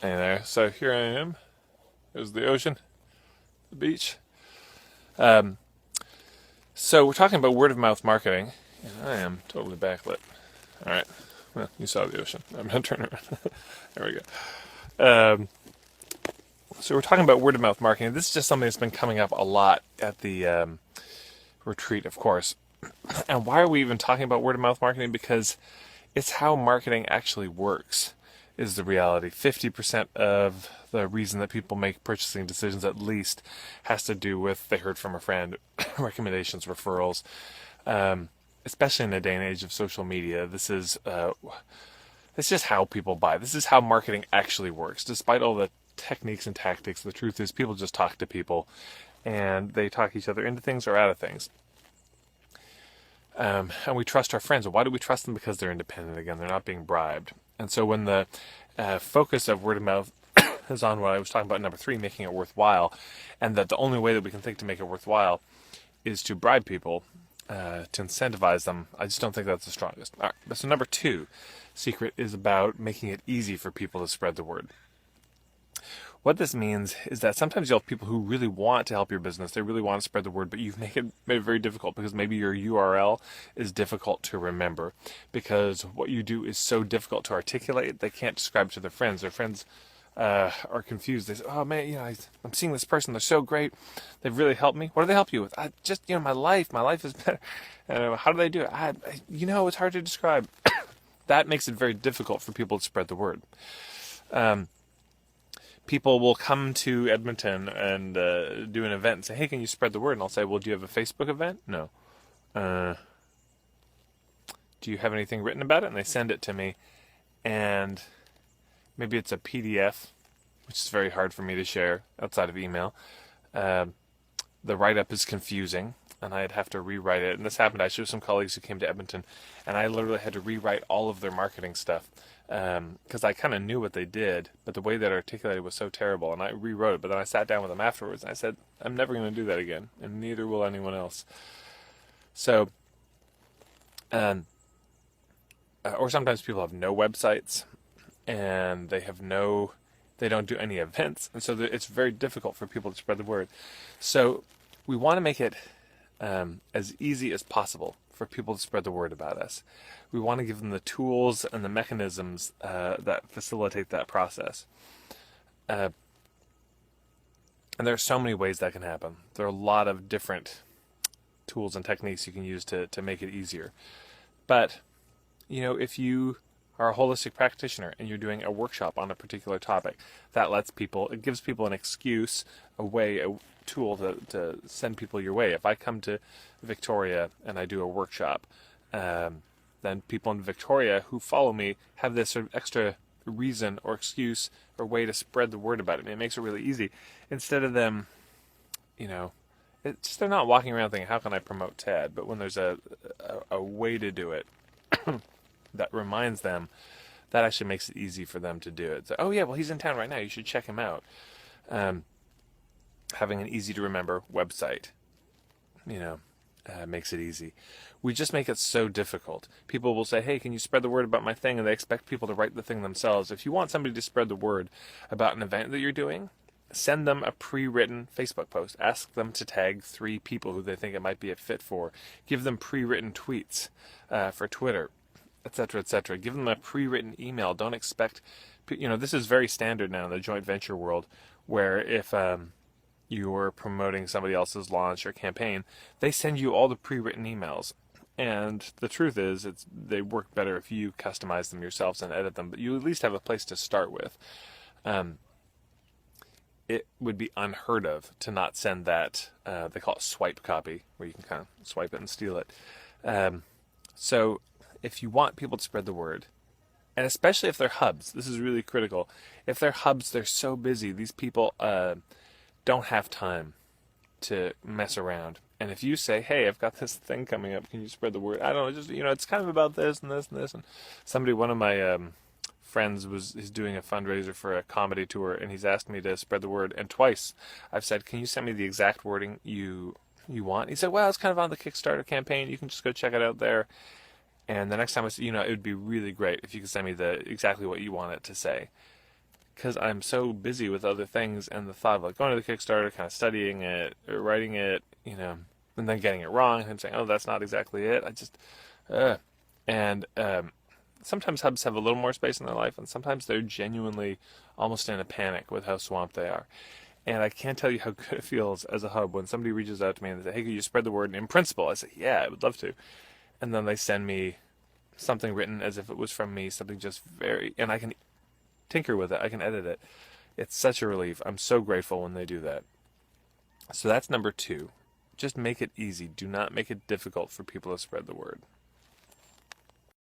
Hey there. So here I am. There's the ocean, the beach. Um, so we're talking about word of mouth marketing. And I am totally backlit. All right. Well, you saw the ocean. I'm gonna turn around. There we go. So we're talking about word of mouth marketing. This is just something that's been coming up a lot at the retreat, of course. And why are we even talking about word of mouth marketing? Because it's how marketing actually works, is the reality. 50% of the reason that people make purchasing decisions, at least, has to do with they heard from a friend, recommendations, referrals. Especially in a day and age of social media, it's just how people buy. This is how marketing actually works. Despite all the techniques and tactics, the truth is people just talk to people, and they talk each other into things or out of things. And we trust our friends. Why do we trust them? Because they're independent. Again, they're not being bribed. And so when the focus of word of mouth is on what I was talking about, number 3, making it worthwhile, and that the only way that we can think to make it worthwhile is to bribe people, to incentivize them, I just don't think that's the strongest. All right, so number 2 secret is about making it easy for people to spread the word. What this means is that sometimes you'll have people who really want to help your business. They really want to spread the word, but you've made it very difficult because maybe your URL is difficult to remember because what you do is so difficult to articulate. They can't describe it to their friends. Their friends are confused. They say, "Oh man, I'm seeing this person. They're so great. They've really helped me. What do they help you with? I just, my life. My life is better. And how do they do it? It's hard to describe." That makes it very difficult for people to spread the word. People will come to Edmonton and do an event and say, "Hey, can you spread the word?" And I'll say, "Well, do you have a Facebook event?" "No." "Do you have anything written about it?" And they send it to me, and maybe it's a PDF, which is very hard for me to share outside of email. The write-up is confusing, and I'd have to rewrite it. And this happened actually with some colleagues who came to Edmonton, and I literally had to rewrite all of their marketing stuff because I kind of knew what they did, but the way that I articulated was so terrible, and I rewrote it. But then I sat down with them afterwards, and I said, "I'm never going to do that again, and neither will anyone else." So, or sometimes people have no websites, and they don't do any events, and so it's very difficult for people to spread the word. So we want to make it as easy as possible for people to spread the word about us. We want to give them the tools and the mechanisms that facilitate that process. And there are so many ways that can happen. There are a lot of different tools and techniques you can use to make it easier. But, if you are a holistic practitioner and you're doing a workshop on a particular topic, it gives people an excuse, a tool to send people your way. If I come to Victoria and I do a workshop, then people in Victoria who follow me have this sort of extra reason or excuse or way to spread the word about it. And it makes it really easy. Instead of them, they're not walking around thinking, "How can I promote Ted?" But when there's a way to do it that reminds them, that actually makes it easy for them to do it. So, "Oh yeah, well he's in town right now. You should check him out." Having an easy to remember website, makes it easy. We just make it so difficult. People will say, "Hey, can you spread the word about my thing?" And they expect people to write the thing themselves. If you want somebody to spread the word about an event that you're doing, send them a pre-written Facebook post. Ask them to tag 3 people who they think it might be a fit for. Give them pre-written tweets for Twitter, etc., etc. Give them a pre-written email. Don't expect, this is very standard now in the joint venture world, where if you're promoting somebody else's launch or campaign, they send you all the pre-written emails. And the truth is, they work better if you customize them yourselves and edit them, but you at least have a place to start with. It would be unheard of to not send that, they call it swipe copy, where you can kind of swipe it and steal it. So if you want people to spread the word, and especially if they're hubs, this is really critical. If they're hubs, they're so busy. These people don't have time to mess around. And if you say, "Hey, I've got this thing coming up, can you spread the word?" I don't know, just, it's kind of about this and this and this. And one of my friends is doing a fundraiser for a comedy tour, and he's asked me to spread the word. And twice I've said, "Can you send me the exact wording you want?" He said, "Well, it's kind of on the Kickstarter campaign. You can just go check it out there." And the next time I said, it would be really great if you could send me exactly what you want it to say. because I'm so busy with other things, and the thought of like going to the Kickstarter, kind of studying it, or writing it, and then getting it wrong and saying, "Oh, that's not exactly it." I just, and sometimes hubs have a little more space in their life, and sometimes they're genuinely almost in a panic with how swamped they are. And I can't tell you how good it feels as a hub when somebody reaches out to me and they say, "Hey, could you spread the word?" And in principle, I say, "Yeah, I would love to." And then they send me something written as if it was from me, something just and I can tinker with it, I can edit it. It's such a relief. I'm so grateful when they do that. So that's number 2. Just make it easy. Do not make it difficult for people to spread the word.